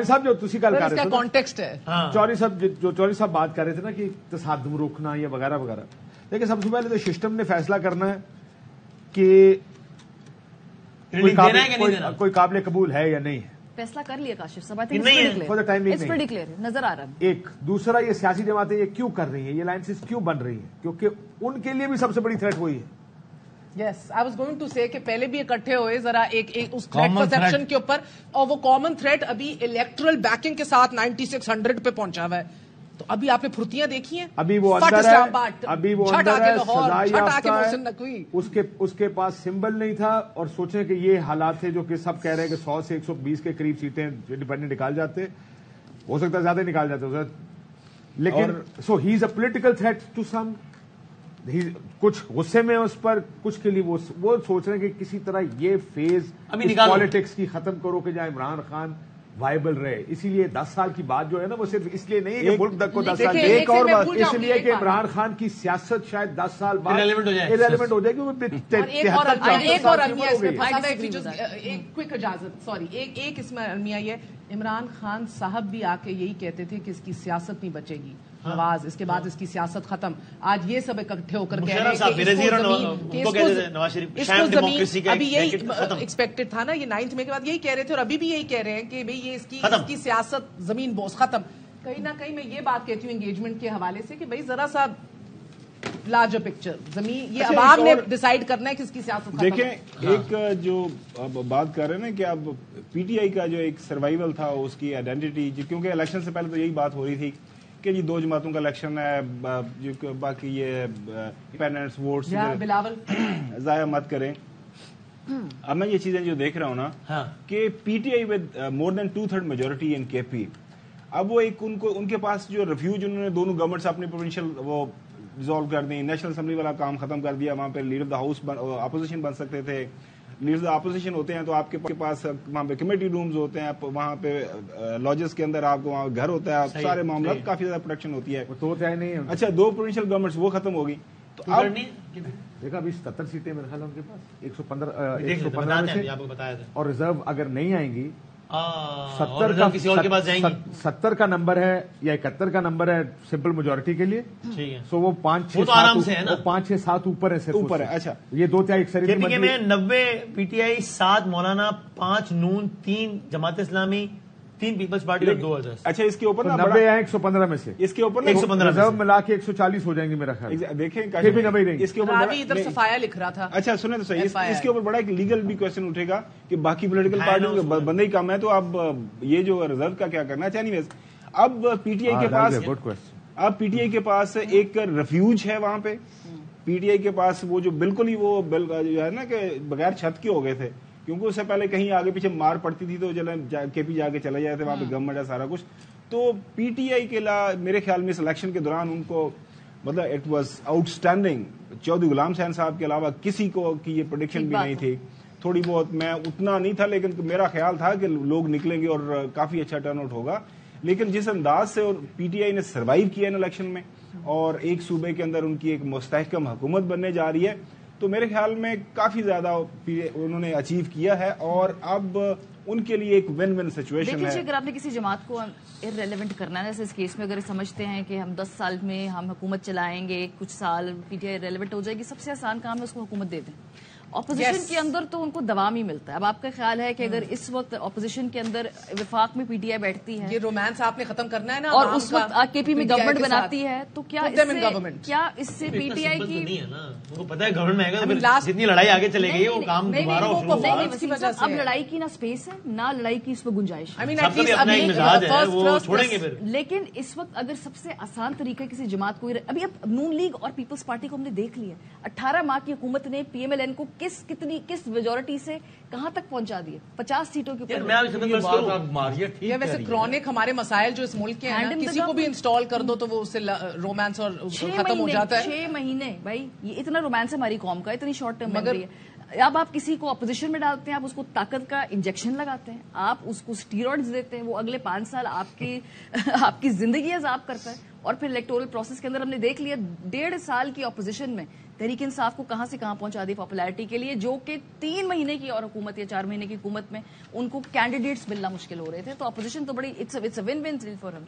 صاحب جو تسی گل کر رہے تھے کانٹیکسٹ ہے چوری صاحب بات کر رہے تھے نا کہ تصادم روکنا یا وغیرہ وغیرہ. لیکن سب سے پہلے تو سسٹم نے فیصلہ کرنا ہے کہ کوئی قابل قبول ہے یا نہیں ہے. فیصلہ کر لیا کاشف صاحب نظر آ رہا ہے. ایک دوسرا یہ سیاسی جماعتیں یہ کیوں کر رہی ہیں, یہ الائنسز کیوں بن رہی ہیں, کیونکہ ان کے لیے بھی سب سے بڑی تھریٹ وہی ہے. یس آئی واز گوئنگ ٹو سے کہ پہلے بھی اکٹھے ہوئے ذرا ایک اس تھریٹ پرسپشن کے اوپر, اور وہ کامن تھریٹ ابھی الیکٹرل بیکنگ کے ساتھ 9600 پہ پہنچا ہوا ہے. تو ابھی آپ نے پھرتیاں دیکھی ہیں, ابھی وہ اندر ہے, سزا یافتہ ہے, اس کے پاس سمبل نہیں تھا. اور سوچیں کہ یہ حالات تھے جو کہ سب کہہ رہے ہیں کہ 100 سے 120 کے قریب سیٹیں انڈیپینڈنٹ نکال جاتے, ہو سکتا ہے زیادہ نکال جاتے. لیکن so he is a political threat to some, کچھ غصے میں اس پر, کچھ کے لیے وہ سوچ رہے ہیں کہ کسی طرح یہ فیز پالیٹکس کی ختم کرو کہ جہاں عمران خان وائبل رہے. اسی لیے 10 سال کی بات جو ہے نا وہ صرف اس لیے نہیں ہے کہ ملک کو 10 سال, ایک اور بات اس لیے کہ عمران خان کی سیاست شاید 10 سال بعد ریلیونٹ ہو جائے گی. ایک کوئک اجازت, سوری, ایک اس میں المیہ یہ, عمران خان صاحب بھی آ کے یہی کہتے تھے کہ اس کی سیاست نہیں بچے گی, نواز اس کے بعد اس کی سیاست ختم. آج یہ سب اکٹھے ہو کر کہہ رہے ہیں کہ اس کو زمین, ابھی یہی ایکسپیکٹڈ تھا نا, یہ 9 مئی کے بعد یہی کہہ رہے تھے, اور ابھی بھی یہی کہہ رہے ہیں کہ بھئی یہ اس کی سیاست زمین بوس ختم. کہیں نہ کہیں میں یہ بات کہتی ہوں انگیجمنٹ کے حوالے سے کہ بھئی ذرا سا لارجر پکچر, زمین یہ عوام نے ڈیسائیڈ کرنا ہے کہ اس کی سیاست ختم. دیکھیں ایک جو اب بات کر رہے ہیں نا کہ اب پی ٹی آئی کا جو ایک سروائیول تھا اس کی آئیڈینٹی, کیونکہ الیکشن سے پہلے تو یہی بات ہو رہی تھی کہ جی 2 جماعتوں کا الیکشن ہے, باقی یہ انڈیپینڈنٹس ووٹس ضائع مت کریں. اب میں یہ چیزیں جو دیکھ رہا ہوں نا کہ PTI with more than 2/3 majority in KP, اب وہ ایک ان کے پاس جو ریفیوج, انہوں نے دونوں گورنمنٹس اپنی پروونشل وہ ریزالو کر دی, نیشنل اسمبلی والا کام ختم کر دیا, وہاں پہ leader of the house opposition بن سکتے تھے. لیڈر اپوزیشن ہوتے ہیں تو آپ کے پاس وہاں پہ کمیٹی رومز ہوتے ہیں, وہاں پہ لاجز کے اندر آپ کو وہاں گھر ہوتا ہے, سارے معاملات کافی زیادہ پروٹیکشن ہوتی ہے. اچھا 2 پروونشل گورنمنٹس وہ ختم ہوگی تو اب دیکھا ابھی 77 سیٹیں میرے خیال ان کے پاس 115 اور ریزرو اگر نہیں آئیں گی 70 کا نمبر ہے یا 71 کا نمبر ہے سمپل میجورٹی کے لیے, سو وہ 5-6-7 اوپر ہے. اچھا یہ 2/3 اکثریت میں 90 P T I, 7 Maulana, 5 known, 3 Jamaat Islami, 3 Peoples party اور 2 ادرس. اچھا اس کے اوپر 90 ہیں 115 میں سے, اس کے اوپر 115 ریزرو ملا کے 140 ہو جائیں گے میرا خیال. دیکھیں اس کے اوپر ادھر صفایا لکھ رہا تھا. اچھا سنیں تو صحیح, اس کے اوپر بڑا ایک لیگل بھی کوشچن اٹھے گا کہ باقی پولیٹیکل پارٹیوں کے بندے ہی کم ہے, تو اب یہ جو ریزرو کا کیا کرنا ہے. اب پی ٹی آئی کے پاس ایک ریفیوج ہے وہاں پہ. پی ٹی آئی کے پاس وہ جو بالکل ہی وہ جو ہے نا کہ بغیر چھت کے ہو گئے تھے, کیونکہ اس سے پہلے کہیں آگے پیچھے مار پڑتی تھی تو کے پی جا کے چلے جاتے, وہاں پہ گورنمنٹ ہے سارا کچھ. تو پی ٹی آئی کے میرے خیال میں اس الیکشن کے دوران ان کو مطلب اٹ واز آؤٹ اسٹینڈنگ. چودھری غلام حسین صاحب کے علاوہ کسی کو کی یہ پریڈکشن بھی نہیں تھی. تھوڑی بہت, میں اتنا نہیں تھا لیکن میرا خیال تھا کہ لوگ نکلیں گے اور کافی اچھا ٹرن آؤٹ ہوگا. لیکن جس انداز سے اور پی ٹی آئی نے سروائیو کیا ان الیکشن میں, اور ایک صوبے کے اندر ان کی ایک مستحکم حکومت بننے جا رہی ہے, تو میرے خیال میں کافی زیادہ انہوں نے اچیو کیا ہے, اور اب ان کے لیے ایک ون ون سچویشن ہے. اگر آپ نے کسی جماعت کو ارریلیونٹ کرنا ہے, جیسے اس کیس میں اگر سمجھتے ہیں کہ ہم 10 سال میں ہم حکومت چلائیں گے, کچھ سال پی ٹی آئی ریلیونٹ ہو جائے گی, سب سے آسان کام ہے اس کو حکومت دے دیں. اپوزیشن کے اندر تو ان کو دوام ہی ملتا ہے. اب آپ کا خیال ہے کہ اگر اس وقت اپوزیشن کے اندر وفاق میں پی ٹی آئی بیٹھتی ہے, یہ رومانس آپ نے ختم کرنا ہے نا, اور اس وقت کے پی میں گورنمنٹ بناتی ہے, تو کیا اس سے پی ٹی آئی کی پتا ہے گورنمنٹ میں جتنی لڑائی آگے چلے گئی وہ کام دوبارہ شروع ہوگا. اب لڑائی کی نہ اسپیس ہے نہ لڑائی کی اس میں گنجائش ہے. لیکن اس وقت اگر سب سے آسان طریقہ کسی جماعت کو, ابھی اب نون لیگ اور پیپلز پارٹی کو ہم نے دیکھ لیا, 18 ماہ کی حکومت نے پی ایم ایل این کو کس میجورٹی سے کہاں تک پہنچا دیے, 50 سیٹوں کے اوپر. ویسے کرونک ہمارے مسائل جو اس ملک کے ہیں, کسی کو بھی انسٹال کر دو تو وہ اس سے رومانس اور ختم ہو جاتا ہے. 6 مہینے بھائی, یہ اتنا رومانس ہے ہماری قوم کا, اتنی شارٹ ٹرم میموری ہے. اب آپ کسی کو اپوزیشن میں ڈالتے ہیں, آپ اس کو طاقت کا انجیکشن لگاتے ہیں, آپ اس کو اسٹیرائڈز دیتے ہیں, وہ اگلے 5 سال آپ کی زندگی عذاب کرتا ہے. اور پھر الیکٹورل پروسیس کے اندر ہم نے دیکھ لیا 1.5 سال کی اپوزیشن میں تحریک انصاف کو کہاں سے کہاں پہنچا دی پاپولیرٹی کے لیے, جو کہ 3 مہینے کی اور حکومت یا 4 مہینے کی حکومت میں ان کو کینڈیڈیٹس ملنا مشکل ہو رہے تھے. تو اپوزیشن تو بڑی it's a one one for ہم.